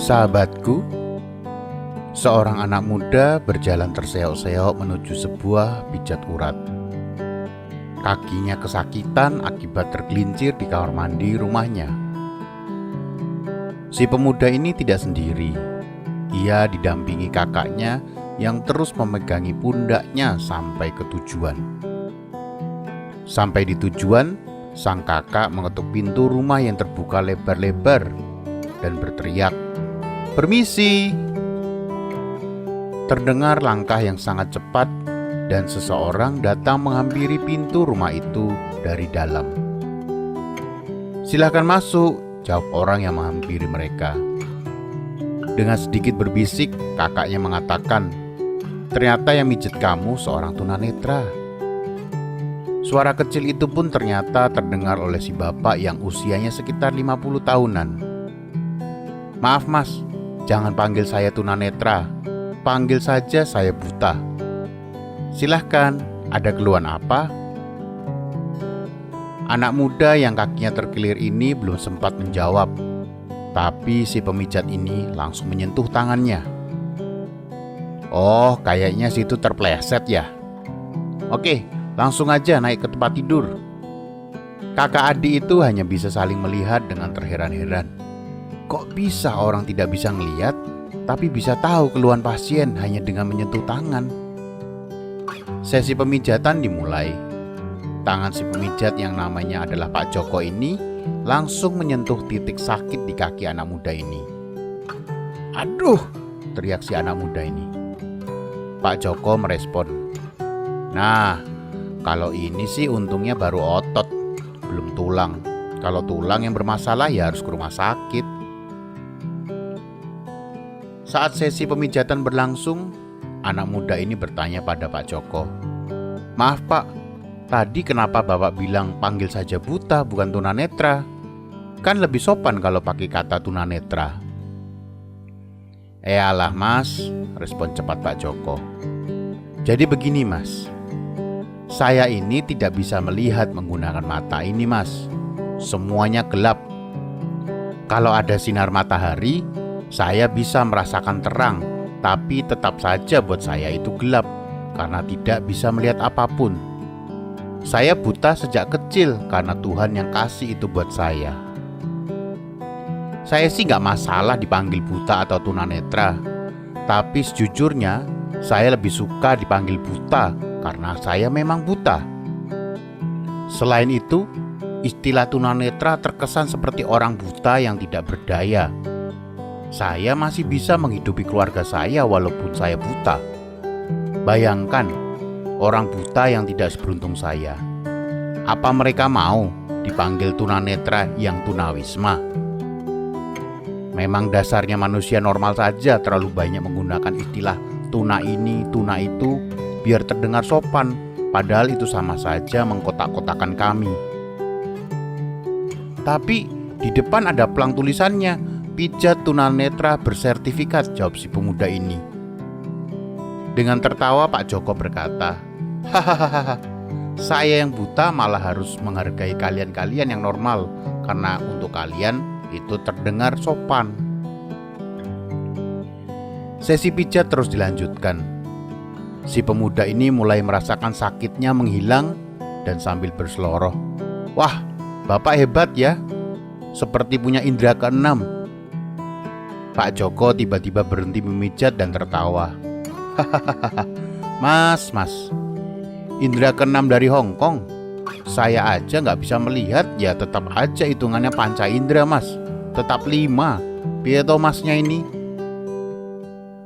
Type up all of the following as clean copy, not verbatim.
Sahabatku, seorang anak muda berjalan terseok-seok menuju sebuah pijat urat. Kakinya kesakitan akibat tergelincir di kamar mandi rumahnya. Si pemuda ini tidak sendiri. Ia didampingi kakaknya yang terus memegangi pundaknya sampai ke tujuan. Sampai di tujuan, sang kakak mengetuk pintu rumah yang terbuka lebar-lebar dan berteriak, "Permisi!" Terdengar langkah yang sangat cepat dan seseorang datang menghampiri pintu rumah itu dari dalam. "Silakan masuk," jawab orang yang menghampiri mereka. Dengan sedikit berbisik, kakaknya mengatakan, "Ternyata yang mijet kamu seorang tunanetra." Suara kecil itu pun ternyata terdengar oleh si bapak yang usianya sekitar 50 tahunan. "Maaf mas, jangan panggil saya tunanetra. Panggil saja saya buta. Silahkan, ada keluhan apa?" Anak muda yang kakinya terkilir ini belum sempat menjawab, tapi si pemijat ini langsung menyentuh tangannya. "Oh, kayaknya situ terpleset ya. Oke, langsung aja naik ke tempat tidur." Kakak adik itu hanya bisa saling melihat dengan terheran-heran. Kok bisa orang tidak bisa melihat, tapi bisa tahu keluhan pasien hanya dengan menyentuh tangan? Sesi pemijatan dimulai. Tangan si pemijat yang namanya adalah Pak Joko ini langsung menyentuh titik sakit di kaki anak muda ini. "Aduh!" teriak si anak muda ini. Pak Joko merespon, "Nah, kalau ini sih untungnya baru otot, belum tulang. Kalau tulang yang bermasalah ya harus ke rumah sakit." Saat sesi pemijatan berlangsung, anak muda ini bertanya pada Pak Joko, "Maaf Pak, tadi kenapa Bapak bilang panggil saja buta bukan tunanetra? Kan lebih sopan kalau pakai kata tunanetra." "Alah mas," respon cepat Pak Joko. "Jadi begini mas, saya ini tidak bisa melihat menggunakan mata ini mas. Semuanya gelap. Kalau ada sinar matahari, saya bisa merasakan terang, tapi tetap saja buat saya itu gelap karena tidak bisa melihat apapun. Saya buta sejak kecil karena Tuhan yang kasih itu buat saya. Saya sih gak masalah dipanggil buta atau tunanetra, tapi sejujurnya saya lebih suka dipanggil buta karena saya memang buta. Selain itu, istilah tunanetra terkesan seperti orang buta yang tidak berdaya. Saya masih bisa menghidupi keluarga saya walaupun saya buta. Bayangkan, orang buta yang tidak seberuntung saya. Apa mereka mau dipanggil tunanetra yang tunawisma? Memang dasarnya manusia normal saja terlalu banyak menggunakan istilah tuna ini, tuna itu biar terdengar sopan, padahal itu sama saja mengkotak-kotakan kami. Tapi di depan ada plang tulisannya, "Pijat tunanetra bersertifikat," jawab si pemuda ini. Dengan tertawa Pak Joko berkata, "Hahaha, saya yang buta malah harus menghargai kalian-kalian yang normal karena untuk kalian itu terdengar sopan." Sesi pijat terus dilanjutkan. Si pemuda ini mulai merasakan sakitnya menghilang dan sambil berseloroh, "Wah, Bapak hebat ya, seperti punya indera keenam." Pak Joko tiba-tiba berhenti memijat dan tertawa. "Hahaha, mas, indera keenam dari Hong Kong. Saya aja gak bisa melihat, ya tetap aja hitungannya panca indera mas. Tetap 5. Piye masnya ini?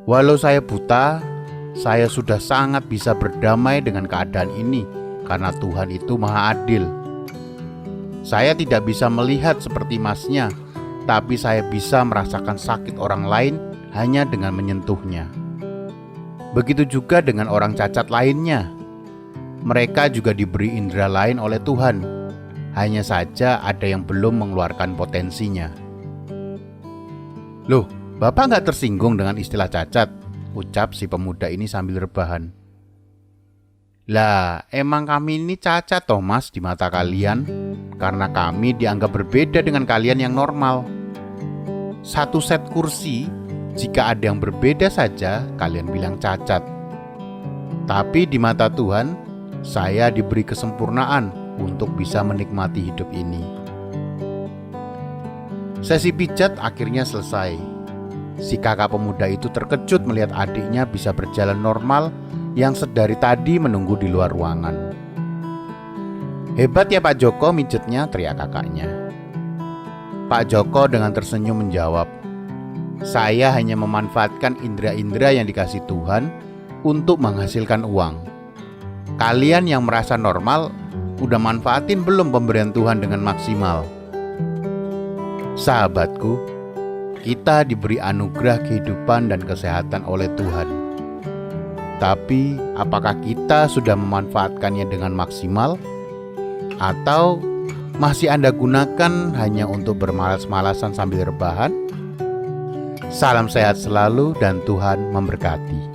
Walau saya buta, saya sudah sangat bisa berdamai dengan keadaan ini karena Tuhan itu maha adil. Saya tidak bisa melihat seperti masnya, tapi saya bisa merasakan sakit orang lain hanya dengan menyentuhnya. Begitu juga dengan orang cacat lainnya. Mereka juga diberi indera lain oleh Tuhan. Hanya saja ada yang belum mengeluarkan potensinya." "Loh, Bapak gak tersinggung dengan istilah cacat?" ucap si pemuda ini sambil rebahan. "Lah, emang kami ini cacat toh mas di mata kalian? Karena kami dianggap berbeda dengan kalian yang normal. Satu set kursi, jika ada yang berbeda saja, kalian bilang cacat. Tapi di mata Tuhan, saya diberi kesempurnaan untuk bisa menikmati hidup ini. Sesi pijat akhirnya selesai. Si kakak pemuda itu terkejut melihat adiknya bisa berjalan normal yang sedari tadi menunggu di luar ruangan. "Hebat ya Pak Joko mijetnya," teriak kakaknya. Pak Joko dengan tersenyum menjawab, "Saya hanya memanfaatkan indera-indera yang dikasih Tuhan untuk menghasilkan uang. Kalian yang merasa normal, udah manfaatin belum pemberian Tuhan dengan maksimal?" Sahabatku, kita diberi anugerah kehidupan dan kesehatan oleh Tuhan. Tapi apakah kita sudah memanfaatkannya dengan maksimal? Atau masih Anda gunakan hanya untuk bermalas-malasan sambil rebahan? Salam sehat selalu dan Tuhan memberkati.